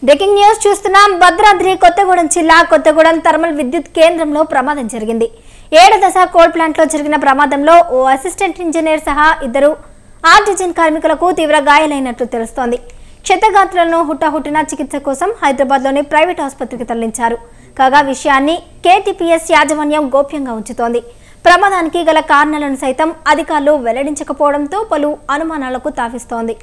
Breaking news చూస్తున్నాం. భద్రాద్రి కొత్తగూడెం జిల్లా Kothagudem thermal విద్యుత్ కేంద్రంలో ప్రమాదం జరిగింది. 7వ దశ కోల్ ప్లాంట్ లో జరిగిన ప్రమాదంలో ఓ అసిస్టెంట్ ఇంజనీర్ సహా 2 ఆర్టిజన్ కార్మికులకు తీవ్ర గాయాలైనట్లు తెలుస్తోంది. క్షతగాత్రులను హుటాహుటిన చికిత్స కోసం హైదరాబాద్లోని ప్రైవేట్ ఆసుపత్రికి తరలించారు. కాగా విషయాన్ని కేటీపీఎస్ యాజమాన్యం గోప్యంగా ఉంచుతోంది. ప్రమాదానికి గల కారణాలను సైతం అధికారులు వెల్లడించకపోవడంతో పలు అనుమానాలకు తావిస్తోంది.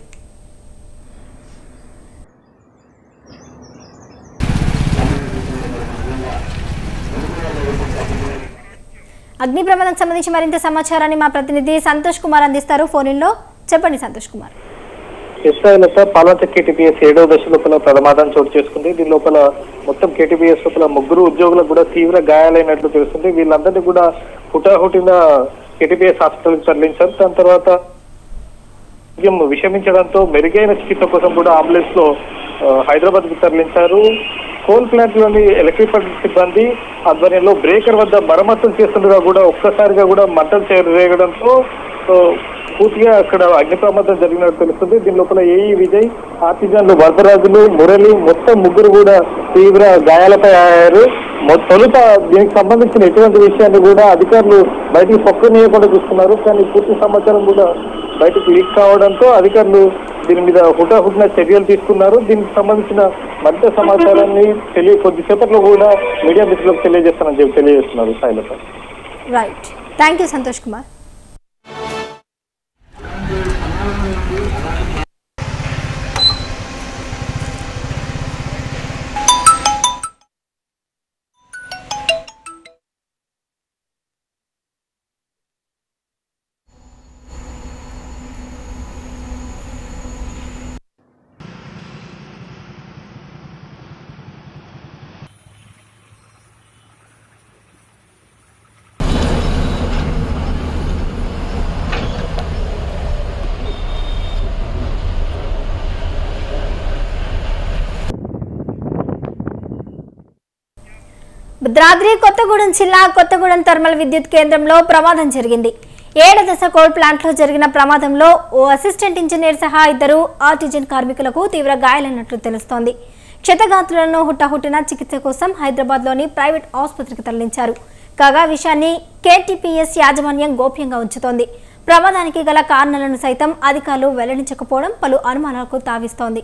అగ్ని ప్రమాదానికి సంబంధించి మరింత సమాచారాన్ని మా ప్రతినిధి సంతోష్ కుమార్ అందిస్తారు. ఫోన్లో చెప్పండి సంతోష్ కుమార్. పాల్వంచ కేటీపీఎస్ 7వ దశ లోపల ప్రమాదం చోటు చేసుకుంది. దీని లోపల మొత్తం కేటీపీఎస్ లోపల 3 ఉద్యోగులకు కూడా తీవ్ర గాయాలైనట్లు తెలుస్తుంది. వీళ్ళందరినీ కూడా హుటాహుటిన కేటీపీఎస్ హాస్పిటల్కి తరలించారు. దాని తర్వాత విషమించడంతో మెరుగైన చికిత్స కోసం కూడా అంబులెన్స్ లో హైదరాబాద్ కు తరలించారు. కోల్ ప్లాంట్ లోని ఎలక్ట్రికల్ సిబ్బంది ఆధ్వర్యంలో బ్రేకర్ వద్ద మరమ్మతులు చేస్తుండగా కూడా ఒక్కసారిగా కూడా మంటలు చేరవేయడంతో పూర్తిగా అక్కడ అగ్ని ప్రమాదం జరిగినట్టు తెలుస్తుంది. దీని లోపల ఏఈ విజయ్, ఆర్టిజన్లు వరదరాజులు, మురళి మొత్తం 3 కూడా తీవ్ర గాయాలపై అయ్యారు. తొలుత దీనికి సంబంధించిన ఎటువంటి విషయాన్ని కూడా అధికారులు బయటికి పొక్కనీయకుండా చూస్తున్నారు. కానీ పూర్తి సమాచారం కూడా బయటకు లీక్ కావడంతో అధికారులు దీని మీద హుటాహుటిన చర్యలు తీసుకున్నారు. దీనికి సంబంధించిన మరింత సమాచారాన్ని కొద్దిసేపట్లో కూడా మీడియా మిత్రులకు తెలియజేస్తానని చెప్పి తెలియజేస్తున్నారు. Shailata. Right, thank you Santosh Kumar. Bhadradri Kothagudem జిల్లా కొత్తగూడెం థర్మల్ విద్యుత్ కేంద్రంలో ప్రమాదం జరిగింది. 7వ దశ కోల్ ప్లాంట్ లో జరిగిన ప్రమాదంలో ఓ అసిస్టెంట్ ఇంజనీర్ సహా 2 ఆర్టిజన్ కార్మికులకు తీవ్ర గాయాలైనట్లు తెలుస్తోంది. క్షతగాత్రులను హుటాహుటిన చికిత్స కోసం హైదరాబాద్లోని ప్రైవేట్ ఆసుపత్రికి తరలించారు. కాగా విషయాన్ని కేటీపీఎస్ యాజమాన్యం గోప్యంగా ఉంచుతోంది. ప్రమాదానికి గల కారణాలను సైతం అధికారులు వెల్లడించకపోవడం పలు అనుమానాలకు తావిస్తోంది.